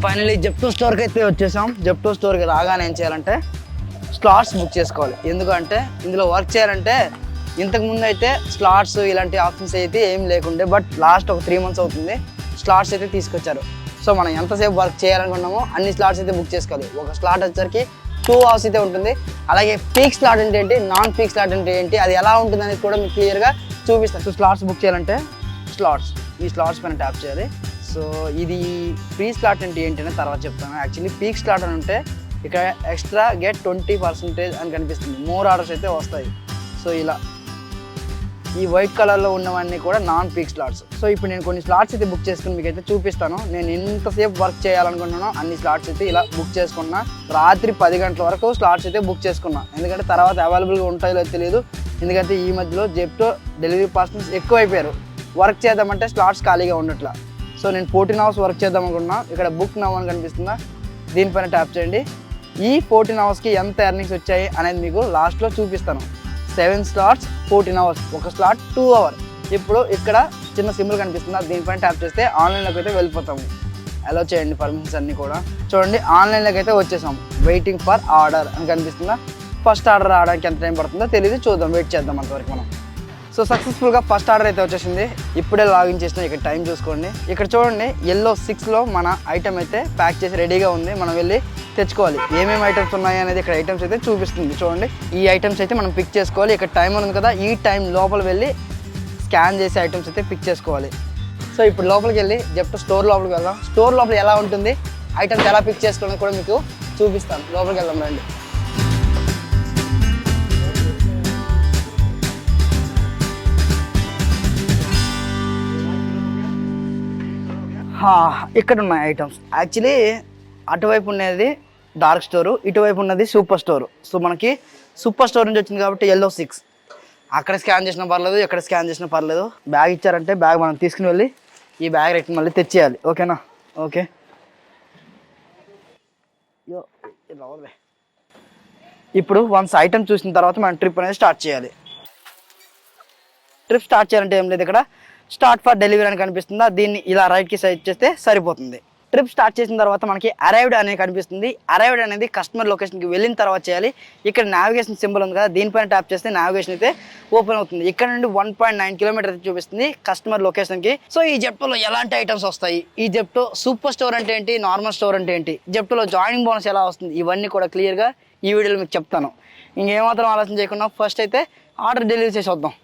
Finally Zepto స్టోర్కి అయితే వచ్చేసాం. జెప్టో స్టోర్కి రాగానే ఏం చేయాలంటే స్లాట్స్ బుక్ చేసుకోవాలి. ఎందుకంటే ఇందులో వర్క్ చేయాలంటే ఇంతకుముందు అయితే స్లాట్స్ ఇలాంటి ఆప్షన్స్ అయితే ఏం లేకుండే, బట్ లాస్ట్ ఒక 3 months అవుతుంది స్లాట్స్ అయితే తీసుకొచ్చారు. సో మనం ఎంతసేపు వర్క్ చేయాలనుకున్నామో అన్ని స్లాట్స్ అయితే బుక్ చేసుకోవాలి. ఒక స్లాట్ వచ్చరికి 2 hours అయితే ఉంటుంది. అలాగే పీక్ స్లాట్ అంటే ఏంటి, నాన్ పీక్ స్లాట్ అంటే ఏంటి, అది ఎలా ఉంటుంది అనేది కూడా మీకు క్లియర్గా చూపిస్తాను. సో స్లాట్స్ బుక్ చేయాలంటే ఈ స్లాట్స్ పైన ట్యాప్ చేయాలి. సో ఇది ప్రీ స్లాట్ అంటే ఏంటి అని తర్వాత చెప్తాను. యాక్చువల్లీ పీక్ స్లాట్ అని ఉంటే ఇక్కడ ఎక్స్ట్రా గెట్ 20% అని కనిపిస్తుంది. మోర్ ఆర్డర్స్ అయితే వస్తాయి. సో ఇలా ఈ వైట్ కలర్లో ఉన్నవన్నీ కూడా నాన్ పీక్ స్లాట్స్. సో ఇప్పుడు నేను కొన్ని స్లాట్స్ అయితే బుక్ చేసుకుని మీకు అయితే చూపిస్తాను. నేను ఎంతసేపు వర్క్ చేయాలనుకుంటున్నానో అన్ని స్లాట్స్ అయితే ఇలా బుక్ చేసుకున్నా. రాత్రి 10 గంటల వరకు స్లాట్స్ అయితే బుక్ చేసుకున్నా. ఎందుకంటే తర్వాత అవైలబుల్గా ఉంటాయో తెలియదు. ఎందుకంటే ఈ మధ్యలో జెప్టో డెలివరీ పర్సన్స్ ఎక్కువ అయిపోయారు. వర్క్ చేద్దామంటే స్లాట్స్ ఖాళీగా ఉండట్లా. సో నేను 14 hours వర్క్ చేద్దాం అనుకున్నా. ఇక్కడ బుక్ నవ్ అని కనిపిస్తుందా, దీనిపైన ట్యాప్ చేయండి. ఈ 14 hours ఎంత ఎర్నింగ్స్ వచ్చాయి అనేది మీకు లాస్ట్లో చూపిస్తాను. 7 slots 14 hours, ఒక స్లాట్ 2 hours. ఇప్పుడు ఇక్కడ చిన్న సింబల్ కనిపిస్తుందా, దీనిపైన ట్యాప్ చేస్తే ఆన్లైన్లోకి అయితే వెళ్ళిపోతాము. అలో చేయండి పర్మిషన్స్ అన్నీ కూడా. చూడండి ఆన్లైన్లోకి అయితే వచ్చేసాం. వెయిటింగ్ ఫర్ ఆర్డర్ అని కనిపిస్తుందా. ఫస్ట్ ఆర్డర్ రావడానికి ఎంత టైం పడుతుందో తెలియదు, చూద్దాం, వెయిట్ చేద్దాం అంతవరకు మనం. సో సక్సెస్ఫుల్గా ఫస్ట్ ఆర్డర్ అయితే వచ్చేసింది. ఇప్పుడే లాగిన్ చేసిన. ఇక్కడ టైం చూసుకోండి. ఇక్కడ చూడండి yellow 6లో మన ఐటమ్ అయితే ప్యాక్ చేసి రెడీగా ఉంది. మనం వెళ్ళి తెచ్చుకోవాలి. ఏమేమి ఐటమ్స్ ఉన్నాయి అనేది ఇక్కడ ఐటమ్స్ అయితే చూపిస్తుంది. చూడండి ఈ ఐటమ్స్ అయితే మనం పిక్ చేసుకోవాలి. ఇక్కడ టైం ఉంది కదా, ఈ టైం లోపల వెళ్ళి స్కాన్ చేసే ఐటమ్స్ అయితే పిక్ చేసుకోవాలి. సో ఇప్పుడు లోపలికి వెళ్ళి జెప్టో స్టోర్ లోపలికి వెళ్దాం. స్టోర్ లోపల ఎలా ఉంటుంది, ఐటమ్స్ ఎలా పిక్ చేసుకోవడం కూడా మీకు చూపిస్తాను. లోపలికి వెళ్దాం రండి. ఇక్కడ ఉన్నాయి ఐటమ్స్. యాక్చువల్లీ అటువైపు ఉన్నది డార్క్ స్టోరు, ఇటువైపు ఉన్నది సూపర్ స్టోరు. సో మనకి సూపర్ స్టోర్ నుంచి వచ్చింది కాబట్టి yellow 6. అక్కడ స్కాన్ చేసినా పర్లేదు, ఎక్కడ స్కాన్ చేసినా పర్లేదు. బ్యాగ్ ఇచ్చారంటే బ్యాగ్ మనం తీసుకుని వెళ్ళి ఈ బ్యాగ్ రేట్ మళ్ళీ తెచ్చేయాలి. ఓకేనా? ఓకే. ఇప్పుడు వన్స్ ఐటమ్ చూసిన తర్వాత మనం ట్రిప్ అనేది స్టార్ట్ చేయాలి. ట్రిప్ స్టార్ట్ చేయాలంటే ఏం లేదు, ఇక్కడ స్టార్ట్ ఫర్ డెలివరీ అని కనిపిస్తుందా, దీన్ని ఇలా రైట్కి సైడ్ చేస్తే సరిపోతుంది. ట్రిప్ స్టార్ట్ చేసిన తర్వాత మనకి అరైవ్డ్ అనేది కనిపిస్తుంది. అరైవ్డ్ అనేది కస్టమర్ లొకేషన్కి వెళ్ళిన తర్వాత చేయాలి. ఇక్కడ నావిగేషన్ సింబల్ ఉంది కదా, దీనిపైన ట్యాప్ చేస్తే నావిగేషన్ అయితే ఓపెన్ అవుతుంది. ఇక్కడ నుండి 1.9 kilometers అయితే చూపిస్తుంది కస్టమర్ లొకేషన్కి. సో ఈ జెప్టోలో ఎలాంటి ఐటమ్స్ వస్తాయి, ఈ జెప్టో సూపర్ స్టోర్ అంటే ఏంటి, నార్మల్ స్టోర్ అంటే ఏంటి, జెప్టోలో జాయినింగ్ బోనస్ ఎలా వస్తుంది, ఇవన్నీ కూడా క్లియర్గా ఈ వీడియోలో మీకు చెప్తాను. ఇంకేమాత్రం ఆలోచన చేయకుండా ఫస్ట్ అయితే ఆర్డర్ డెలివరీ చేసి వద్దాం.